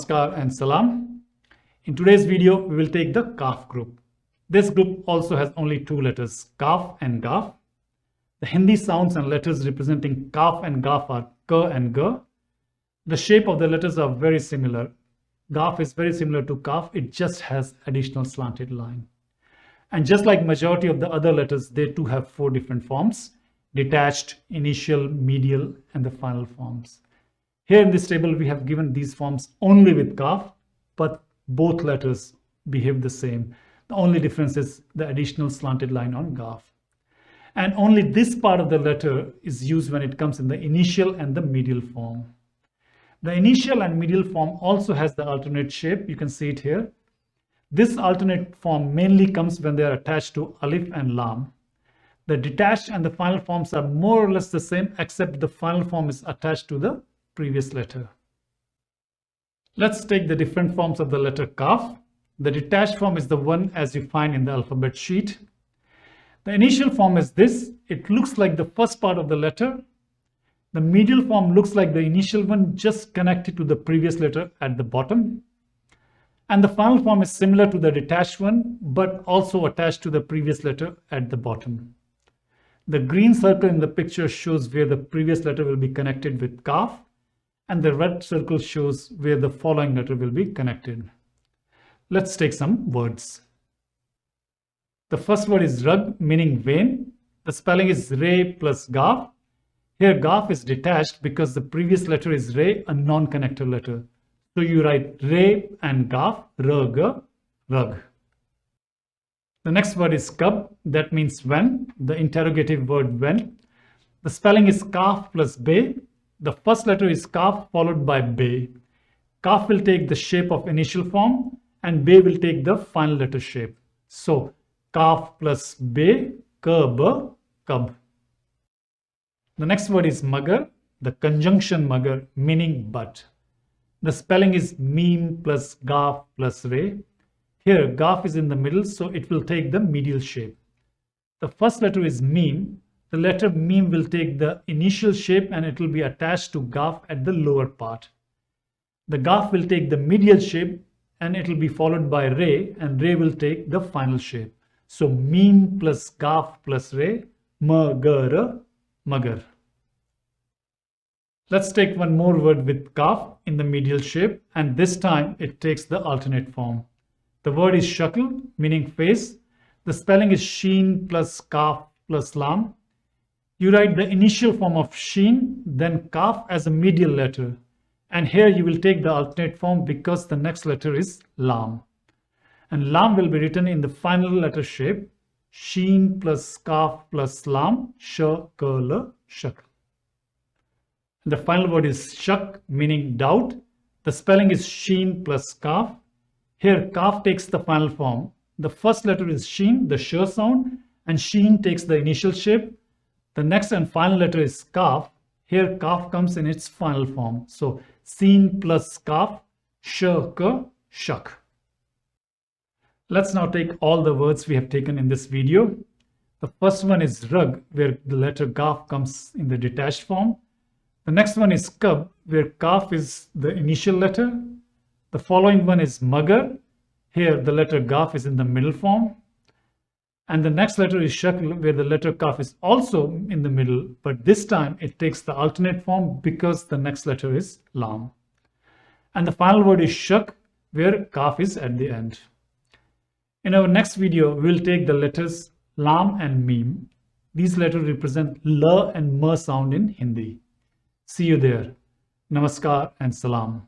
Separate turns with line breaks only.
Namaskar and Salam. In today's video, we will take the Kāf group. This group also has only two letters, Kāf and Gāf. The Hindi sounds and letters representing Kāf and Gāf are K and G. The shape of the letters are very similar. Gāf is very similar to Kāf, it just has additional slanted line. And just like majority of the other letters, they too have four different forms: detached, initial, medial, and the final forms. Here in this table, we have given these forms only with Kāf, but both letters behave the same. The only difference is the additional slanted line on Gāf. And only this part of the letter is used when it comes in the initial and the medial form. The initial and medial form also has the alternate shape. You can see it here. This alternate form mainly comes when they are attached to alif and lam. The detached and the final forms are more or less the same, except the final form is attached to the previous letter. Let's take the different forms of the letter Kāf. The detached form is the one as you find in the alphabet sheet. The initial form is this. It looks like the first part of the letter. The medial form looks like the initial one, just connected to the previous letter at the bottom. And the final form is similar to the detached one, but also attached to the previous letter at the bottom. The green circle in the picture shows where the previous letter will be connected with Kāf, and the red circle shows where the following letter will be connected. Let's take some words. The first word is rug, meaning vein. The spelling is re plus Gāf. Here Gāf is detached because the previous letter is re, a non-connector letter. So you write re and Gāf, rug, rug. The next word is kab, that means when, the interrogative word when. The spelling is Kāf plus be. The first letter is Kāf followed by be. Kāf will take the shape of initial form and be will take the final letter shape. So Kāf plus be, kab, kab. The next word is magar, the conjunction magar, meaning but. The spelling is meme plus Gāf plus re. Here Gāf is in the middle, so it will take the medial shape. The first letter is meme. The letter meme will take the initial shape and it will be attached to Gāf at the lower part. The Gāf will take the medial shape and it will be followed by re, and re will take the final shape. So meme plus Gāf plus re, magar, magar. Let's take one more word with Kāf in the medial shape, and this time it takes the alternate form. The word is Shaku, meaning face. The spelling is sheen plus Kāf plus lam. You write the initial form of sheen, then Kāf as a medial letter. And here you will take the alternate form because the next letter is lam. And lam will be written in the final letter shape. Sheen plus Kāf plus lam, shakal, shak. The final word is Shuk, meaning doubt. The spelling is sheen plus Kāf. Here Kāf takes the final form. The first letter is sheen, the sh sound, and sheen takes the initial shape. The next and final letter is Kāf. Here Kāf comes in its final form. So seen plus Kāf, shak, shak. Let's now take all the words we have taken in this video. The first one is rug, where the letter Gāf comes in the detached form. The next one is kab, where Kāf is the initial letter. The following one is magar. Here the letter Gāf is in the middle form. And the next letter is shakl, where the letter Kāf is also in the middle, but this time it takes the alternate form because the next letter is lam. And the final word is shuk, where Kāf is at the end. In our next video, we will take the letters lam and meme. These letters represent l and m sound in Hindi. See you there. Namaskar and Salam.